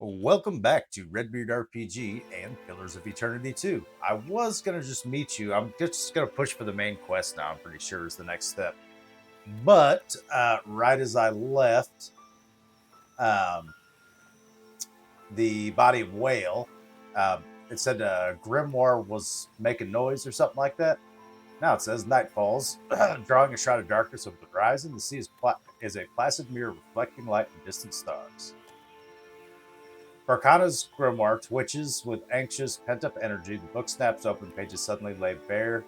Welcome back to Redbeard RPG and Pillars of Eternity 2. I was going to just meet you. I'm just going to push for the main quest now, I'm pretty sure is the next step. But right as I left um, the body of whale, it said Grimoire was making noise or something like that. Now it says night falls, drawing a shroud of darkness over the horizon. The sea is a placid mirror reflecting light from distant stars. Barkana's grimoire twitches with anxious, pent-up energy. The book snaps open, pages suddenly lay bare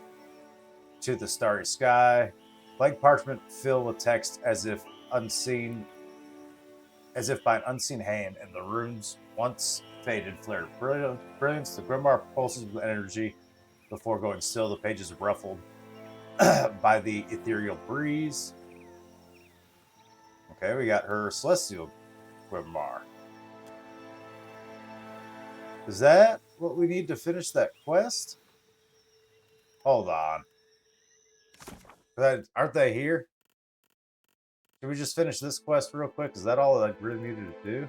to the starry sky. Blank parchment filled with text as if by an unseen hand, and the runes, once faded, flared brilliance. The grimoire pulses with energy before going still. The pages ruffled by the ethereal breeze. Okay, we got her celestial grimoire. Is that what we need to finish that quest? Hold on. Aren't they here? Can we just finish this quest real quick? Is that all that I really needed to do?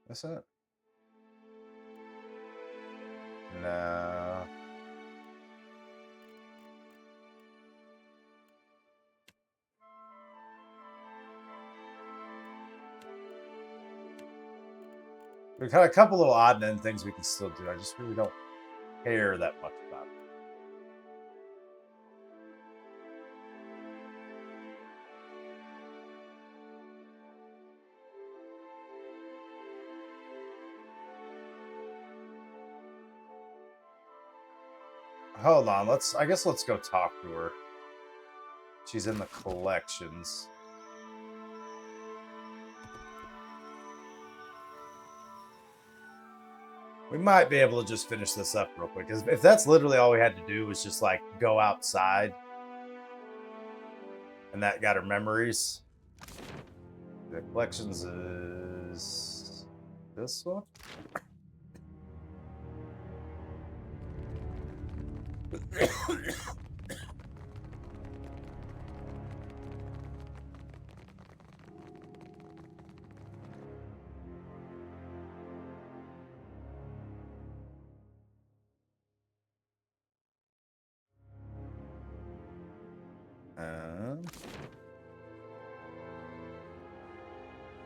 That's it? No. We've got a couple little odd end things we can still do. I just really don't care that much about it. Hold on, I guess let's go talk to her. She's in the collections. We might be able to just finish this up real quick. If that's literally all we had to do was just like go outside and that got her memories. The collections is this one?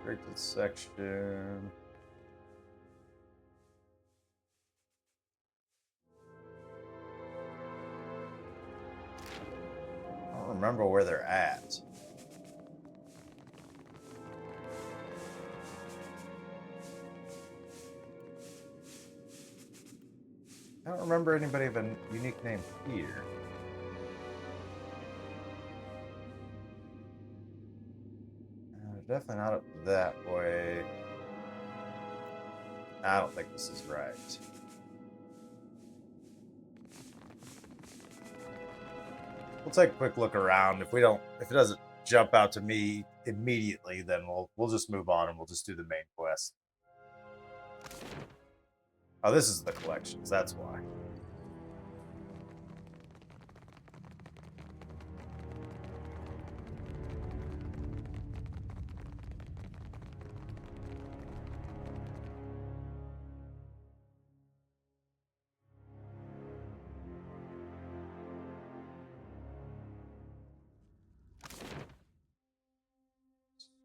Restricted section. I don't remember where they're at. I don't remember anybody of a unique name here. Definitely not up that way. I don't think this is right. We'll take a quick look around. If it doesn't jump out to me immediately, then we'll just move on and we'll just do the main quest. Oh, this is the collections. That's why.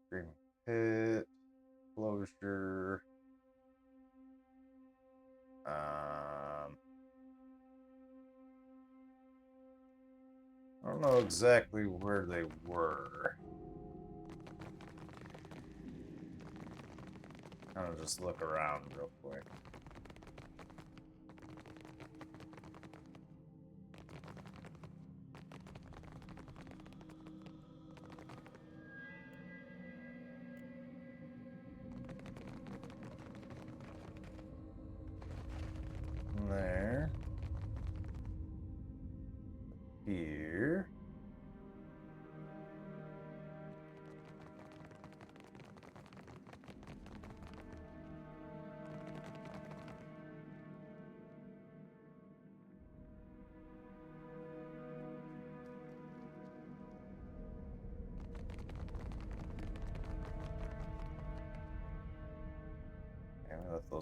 Screaming Pit, closure. I don't know exactly where they were. I'll just look around real quick. There. Here.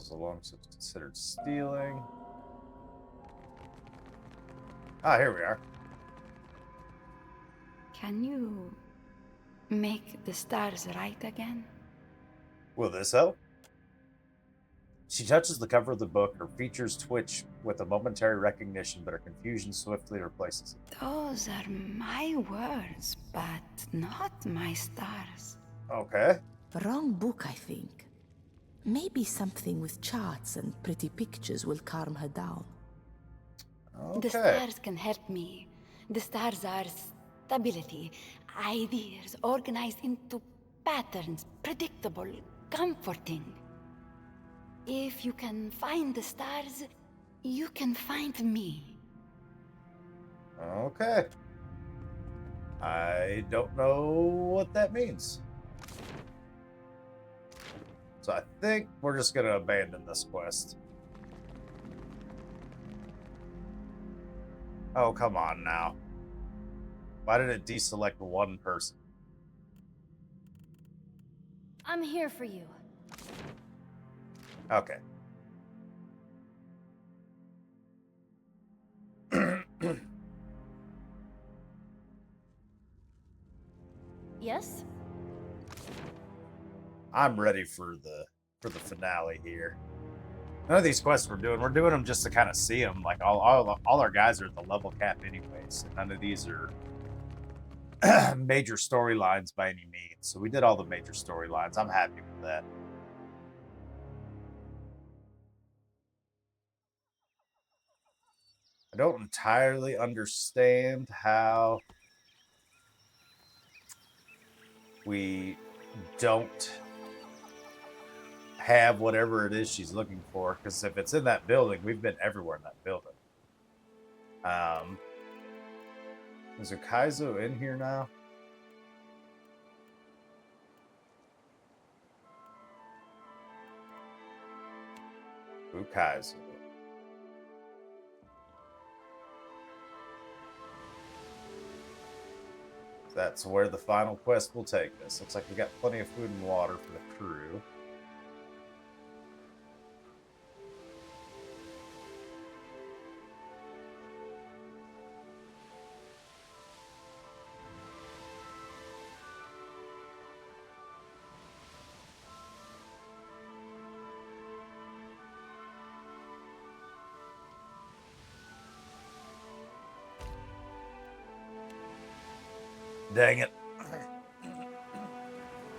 vehicles along so it's considered stealing. Ah, here we are. Can you make the stars right again? Will this help? She touches the cover of the book. Her features twitch with a momentary recognition, but her confusion swiftly replaces it. Those are my words, but not my stars. Okay. Wrong book, I think. Maybe something with charts and pretty pictures will calm her down. The Okay. stars can help me. The stars are stability, ideas organized into patterns, predictable, comforting. If you can find the stars, you can find me. Okay. I don't know what that means. So I think we're just going to abandon this quest. Oh, come on now. Why did it deselect one person? I'm here for you. Okay. Yes? I'm ready for the finale here. None of these quests we're doing them just to kind of see them. Like all our guys are at the level cap anyways. And none of these are major storylines by any means. So we did all the major storylines. I'm happy with that. I don't entirely understand how we don't have whatever it is she's looking for, because if it's in that building, we've been everywhere in that building. Is Ukizo in here now? Ukizo. That's where the final quest will take us. Looks like we got plenty of food and water for the crew. Dang it.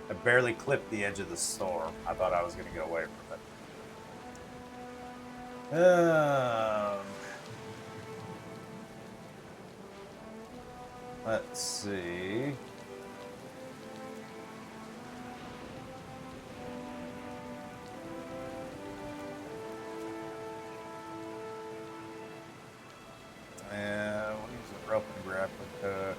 I barely clipped the edge of the storm. I thought I was going to get away from it. Let's see. And we'll use a rope and grab with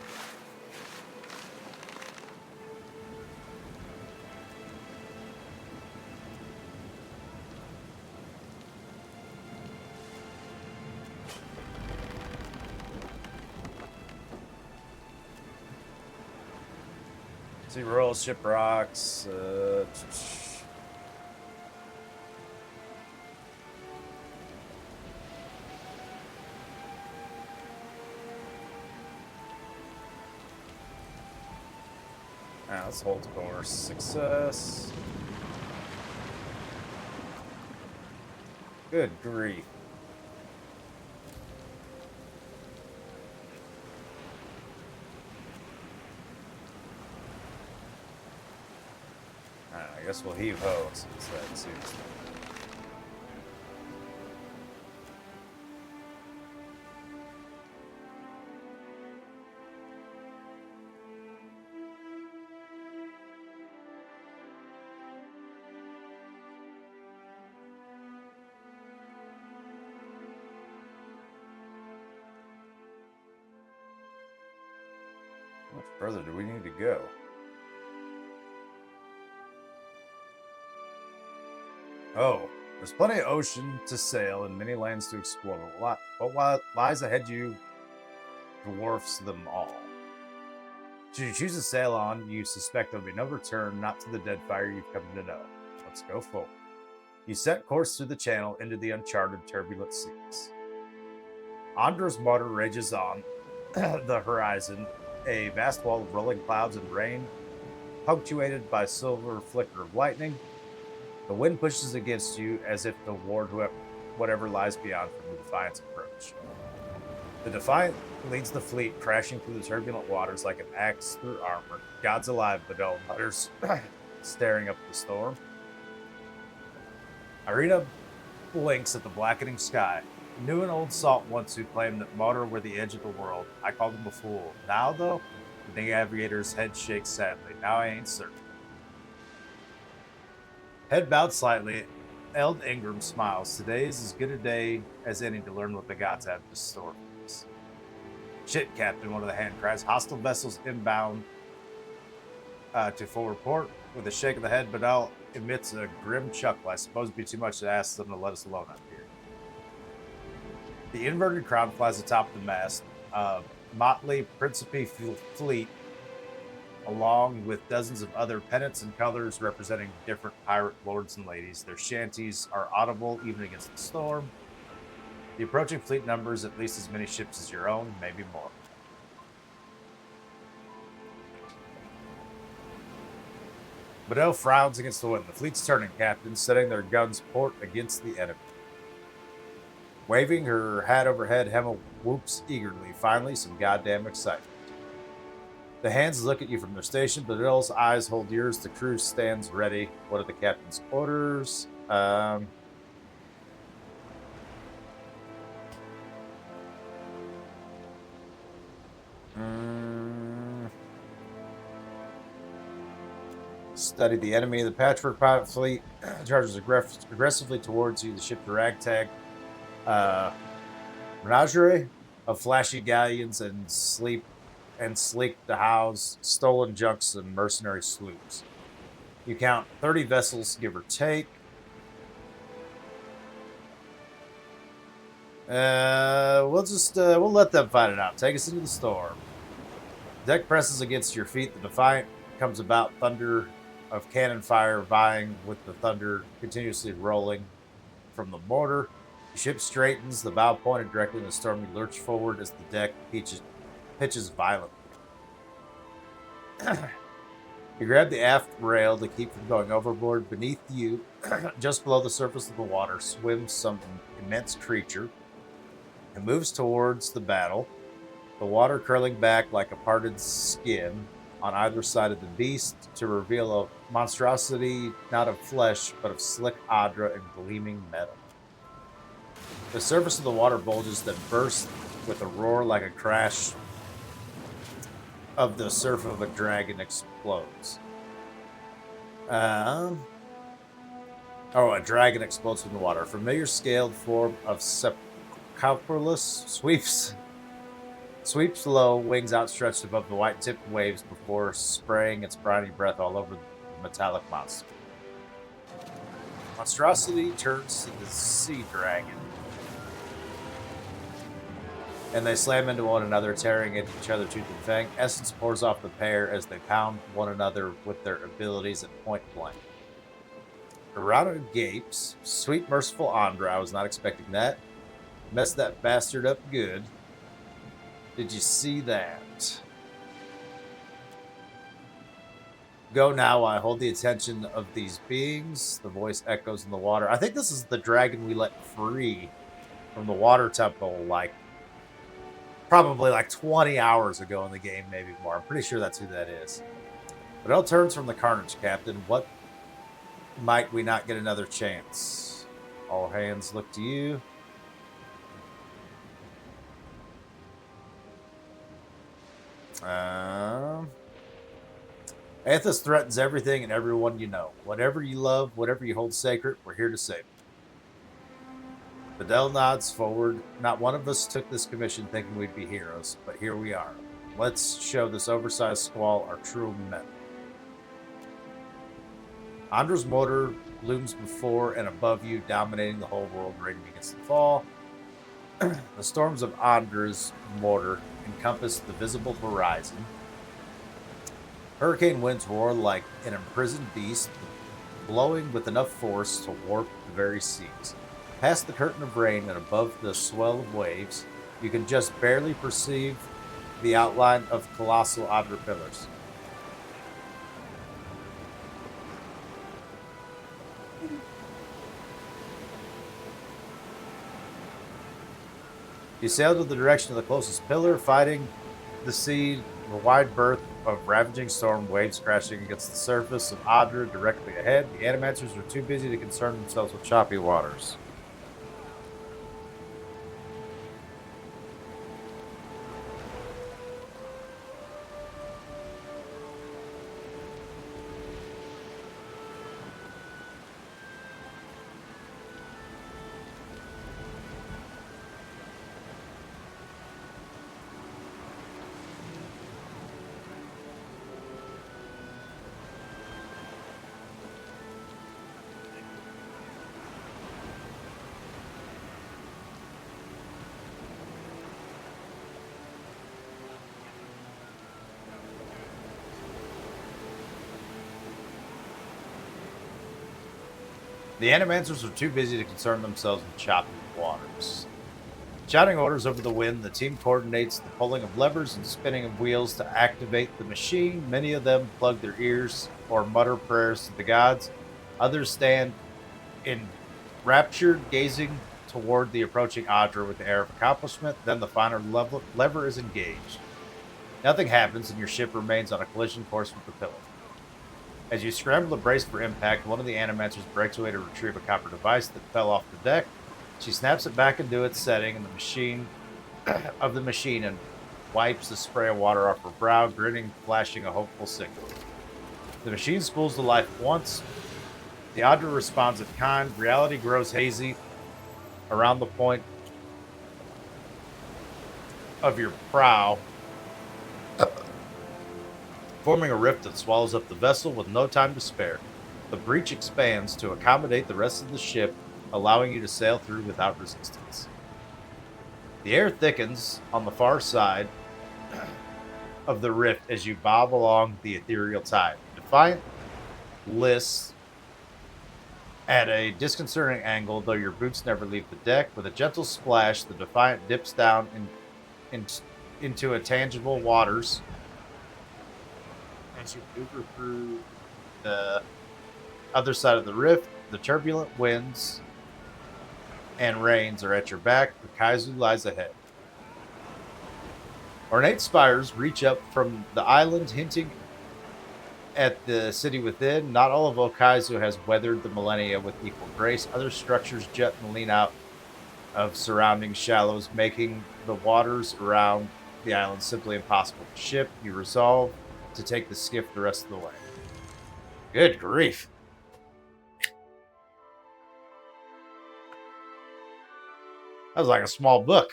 see, roll ship rocks. Let's hold course. Success. Good grief. I guess we'll heave ho since that suits me. How much further do we need to go? Oh, there's plenty of ocean to sail and many lands to explore. What lies ahead you dwarfs them all. Should you choose to sail on, you suspect there'll be no return, not to the dead fire you've come to know. Let's go forward. You set course through the channel into the uncharted, turbulent seas. Andra's motor rages on the horizon, a vast wall of rolling clouds and rain, punctuated by silver flicker of lightning. The wind pushes against you as if to warn whatever lies beyond from the Defiant's approach. The Defiant leads the fleet crashing through the turbulent waters like an axe through armor. God's alive, Badal mutters, staring up at the storm. Irina blinks at the blackening sky. Knew an old salt once who claimed that motor were the edge of the world. I called him a fool. Now, though, the navigator's head shakes sadly. Now I ain't certain. Head bowed slightly, Eld Ingram smiles. Today is as good a day as any to learn what the gods have to store for us. Shit, Captain, one of the hand cries. Hostile vessels inbound to forward port. With a shake of the head, Badal emits a grim chuckle. I suppose it'd be too much to ask them to let us alone up here. The inverted crown flies atop the mast. Motley Principe fleet, along with dozens of other pennants and colors representing different pirate lords and ladies. Their shanties are audible even against the storm. The approaching fleet numbers at least as many ships as your own, maybe more. Badal frowns against the wind. The fleet's turning, Captain, setting their guns port against the enemy. Waving her hat overhead, Hema whoops eagerly. Finally, some goddamn excitement. The hands look at you from their station. Badal's eyes hold yours. The crew stands ready. What are the captain's orders? Study the enemy. The Patchwork pirate fleet charges aggressively towards you. The ship to ragtag. Menagerie of flashy galleons and sleek dhows, stolen junks, and mercenary sloops. You count 30 vessels, give or take. We'll let them fight it out. Take us into the storm. Deck presses against your feet. The Defiant comes about, thunder of cannon fire vying with the thunder continuously rolling from the mortar. The ship straightens, the bow pointed directly in the storm. You lurch forward as the deck pitches violently. You grab the aft rail to keep from going overboard. Beneath you, just below the surface of the water, swims some immense creature. It moves towards the battle, the water curling back like a parted skin on either side of the beast to reveal a monstrosity not of flesh, but of slick adra and gleaming metal. The surface of the water bulges, then bursts with a roar like a crash of the surf of a dragon explodes. A dragon explodes from the water. A familiar scaled form of Sepulchrus sweeps low, wings outstretched above the white-tipped waves before spraying its briny breath all over the metallic monster. Monstrosity turns to the sea dragon, and they slam into one another, tearing at each other tooth and fang. Essence pours off the pair as they pound one another with their abilities at point blank. Urana gapes. Sweet, merciful Andra, I was not expecting that. Messed that bastard up good. Did you see that? Go now, I hold the attention of these beings. The voice echoes in the water. I think this is the dragon we let free from the water temple, probably 20 hours ago in the game, maybe more. I'm pretty sure that's who that is. Badal turns from the carnage, Captain. What might we not get another chance? All hands look to you. Athos threatens everything and everyone you know. Whatever you love, whatever you hold sacred, we're here to save it. Badal nods forward. Not one of us took this commission thinking we'd be heroes, but here we are. Let's show this oversized squall our true mettle. Andra's motor looms before and above you, dominating the whole world, raging against the fall. The storms of Andra's mortar encompass the visible horizon. Hurricane winds roar like an imprisoned beast. blowing with enough force to warp the very seas. Past the curtain of rain and above the swell of waves, you can just barely perceive the outline of colossal outer pillars. You sail to the direction of the closest pillar, fighting the sea, the wide berth of ravaging storm waves crashing against the surface of Adra directly ahead. The animancers were too busy to concern themselves with choppy waters. The animancers were too busy to concern themselves with choppy waters. Shouting orders over the wind, the team coordinates the pulling of levers and spinning of wheels to activate the machine. Many of them plug their ears or mutter prayers to the gods. Others stand enraptured, gazing toward the approaching Audra with the air of accomplishment. Then the final lever is engaged. Nothing happens, and your ship remains on a collision course with the pillar. As you scramble to brace for impact, one of the animancers breaks away to retrieve a copper device that fell off the deck. She snaps it back into its setting in the machine and wipes the spray of water off her brow, grinning, flashing a hopeful signal. The machine spools to life once. The Audra responds in kind. Reality grows hazy around the point of your prow, forming a rift that swallows up the vessel with no time to spare. The breach expands to accommodate the rest of the ship, allowing you to sail through without resistance. The air thickens on the far side of the rift as you bob along the ethereal tide. Defiant lists at a disconcerting angle, though your boots never leave the deck. With a gentle splash, the Defiant dips down into a tangible waters. As you maneuver through the other side of the rift, the turbulent winds and rains are at your back. Ukizo lies ahead. Ornate spires reach up from the island, hinting at the city within. Not all of Ukizo has weathered the millennia with equal grace. Other structures jut and lean out of surrounding shallows, making the waters around the island simply impossible to ship. You resolve to take the skiff the rest of the way. Good grief. That was like a small book.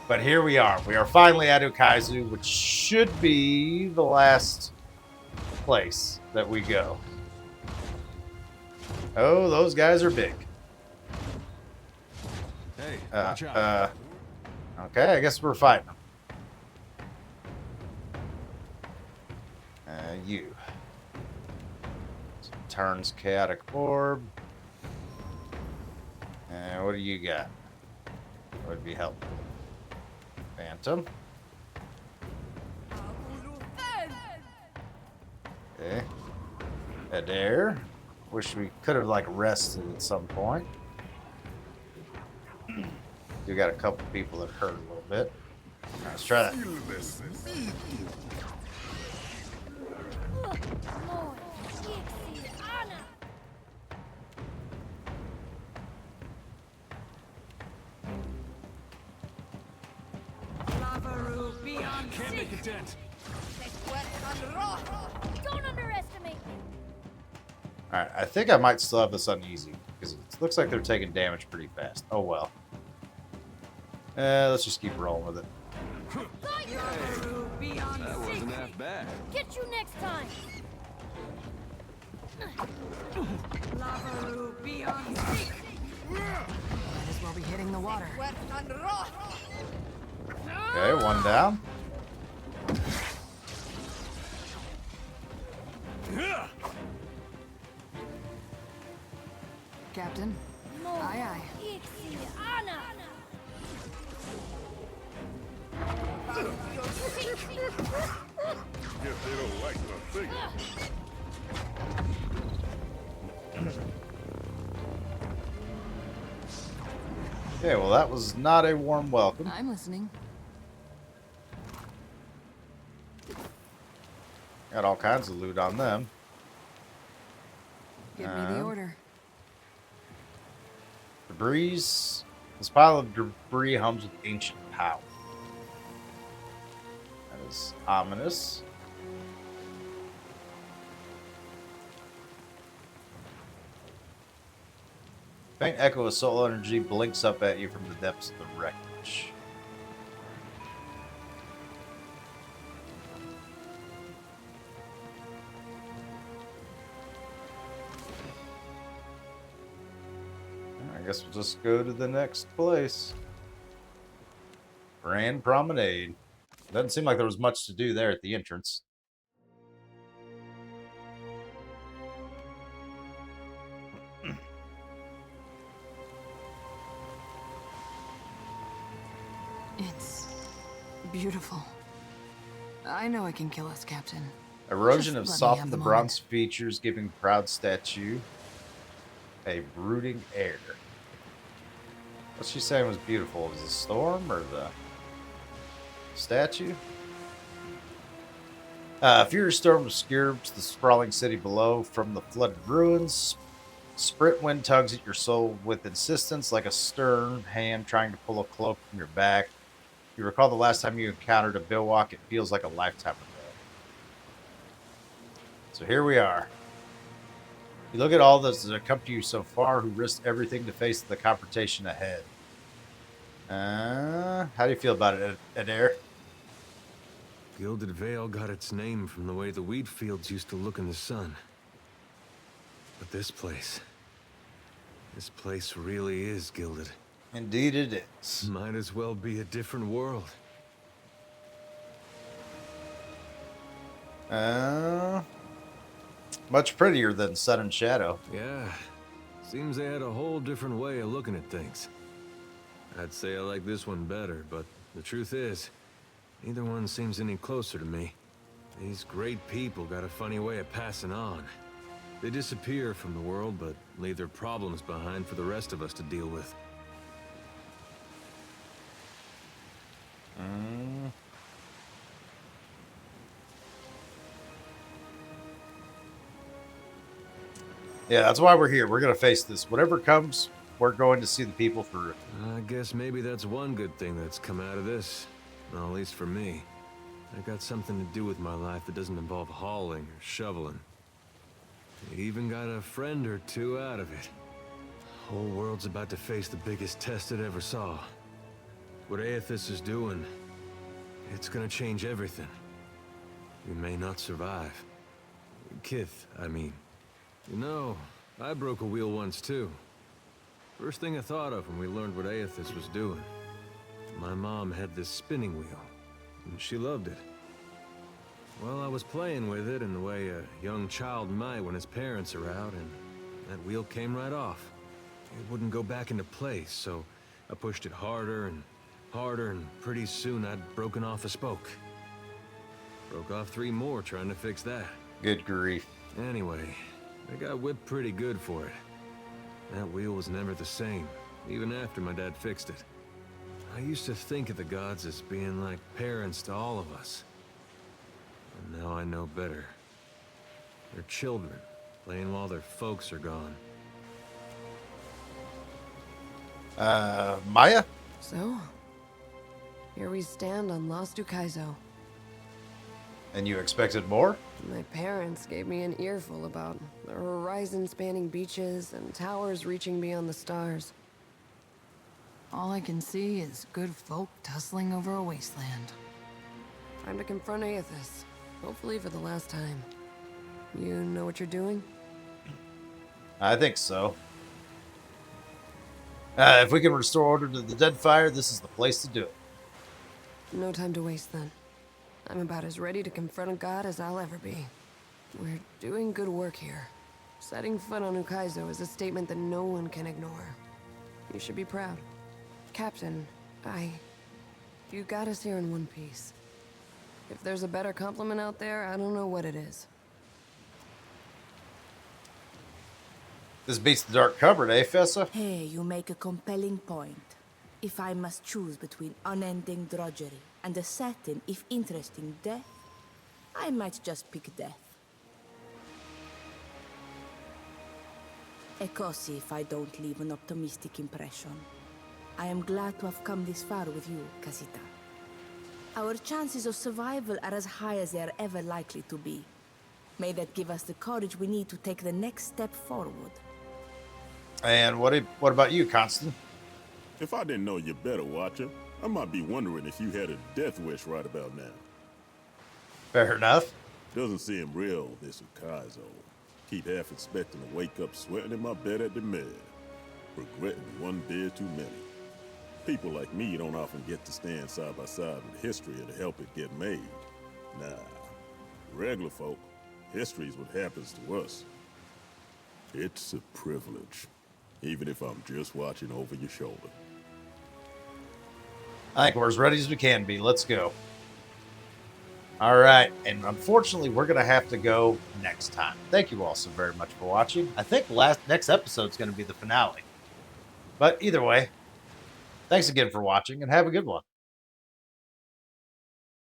But here we are. We are finally at Ukizo, which should be the last place that we go. Oh, those guys are big. Hey, watch out. Okay, I guess we're fighting them. You. Turns chaotic orb. And what do you got? Would be helpful. Phantom. Okay. Adair. Wish we could have like rested at some point. We got a couple people that hurt a little bit. Right, let's try that. Can't make a dent. Don't underestimate me. Alright, I think I might still have this on easy, because it looks like they're taking damage pretty fast. Oh well. Let's just keep rolling with it. That wasn't half bad. Get you next time. Might as well be hitting the water. Okay, one down. Captain. No. Aye, aye. Ixi, Anna. Guess they don't like my singing. Okay, well, that was not a warm welcome. I'm listening. Got all kinds of loot on them. Give me the order. Debris. This pile of debris hums with ancient power. That is ominous. Faint echo of soul energy blinks up at you from the depths of the wreckage. I guess we'll just go to the next place. Grand Promenade. Doesn't seem like there was much to do there at the entrance. It's beautiful. I know I can kill us, Captain. Erosion Just have let me softened have the the bronze features, giving proud statue a brooding air. What's she saying was beautiful? Was it the storm or the statue? Furious storm obscures the sprawling city below from the flooded ruins. Sprint wind tugs at your soul with insistence, like a stern hand trying to pull a cloak from your back. You recall the last time you encountered a bivouac, it feels like a lifetime ago. So here we are. You look at all those that have come to you so far who risked everything to face the confrontation ahead. How do you feel about it, Adair? Gilded Vale got its name from the way the wheat fields used to look in the sun. But this place really is gilded. Indeed it is. Might as well be a different world. Much prettier than Sun and Shadow. Yeah, seems they had a whole different way of looking at things. I'd say I like this one better, but the truth is, neither one seems any closer to me. These great people got a funny way of passing on. They disappear from the world, but leave their problems behind for the rest of us to deal with. Yeah, that's why we're here. We're going to face this. Whatever comes, we're going to see the people through. I guess maybe that's one good thing that's come out of this. Well, at least for me. I got something to do with my life that doesn't involve hauling or shoveling. I even got a friend or two out of it. Whole world's about to face the biggest test it ever saw. What Aethys is doing, it's gonna change everything. We may not survive. Kith, I mean. You know, I broke a wheel once too. First thing I thought of when we learned what Aethys was doing. My mom had this spinning wheel, and she loved it. Well, I was playing with it in the way a young child might when his parents are out, and that wheel came right off. It wouldn't go back into place, so I pushed it harder, and pretty soon I'd broken off a spoke. Broke off 3 more trying to fix that. Good grief. Anyway, I got whipped pretty good for it. That wheel was never the same, even after my dad fixed it. I used to think of the gods as being like parents to all of us. And now I know better. They're children, playing while their folks are gone. Maya? So, here we stand on Lost Ukizo. And you expected more? My parents gave me an earful about the horizon-spanning beaches and towers reaching beyond the stars. All I can see is good folk tussling over a wasteland. Time to confront Aethys, hopefully for the last time. You know what you're doing? I think so. If we can restore order to the Deadfire, this is the place to do it. No time to waste then. I'm about as ready to confront a god as I'll ever be. We're doing good work here. Setting foot on Ukizo is a statement that no one can ignore. You should be proud. Captain, you got us here in one piece. If there's a better compliment out there, I don't know what it is. This beats the dark cupboard, eh, Fessa? Hey, you make a compelling point. If I must choose between unending drudgery and a certain, if interesting, death, I might just pick death. Ecosi if I don't leave an optimistic impression. I am glad to have come this far with you, Casita. Our chances of survival are as high as they are ever likely to be. May that give us the courage we need to take the next step forward. And what about you, Constant? If I didn't know you better, Watcher, I might be wondering if you had a death wish right about now. Fair enough. Doesn't seem real, this Ukizo. Keep half expecting to wake up sweating in my bed at the med. Regretting one beer too many. People like me don't often get to stand side by side with history to help it get made. Nah. Regular folk, history's what happens to us. It's a privilege, even if I'm just watching over your shoulder. I think we're as ready as we can be. Let's go. All right. And unfortunately, we're going to have to go next time. Thank you all so very much for watching. I think next episode is going to be the finale. But either way, thanks again for watching and have a good one.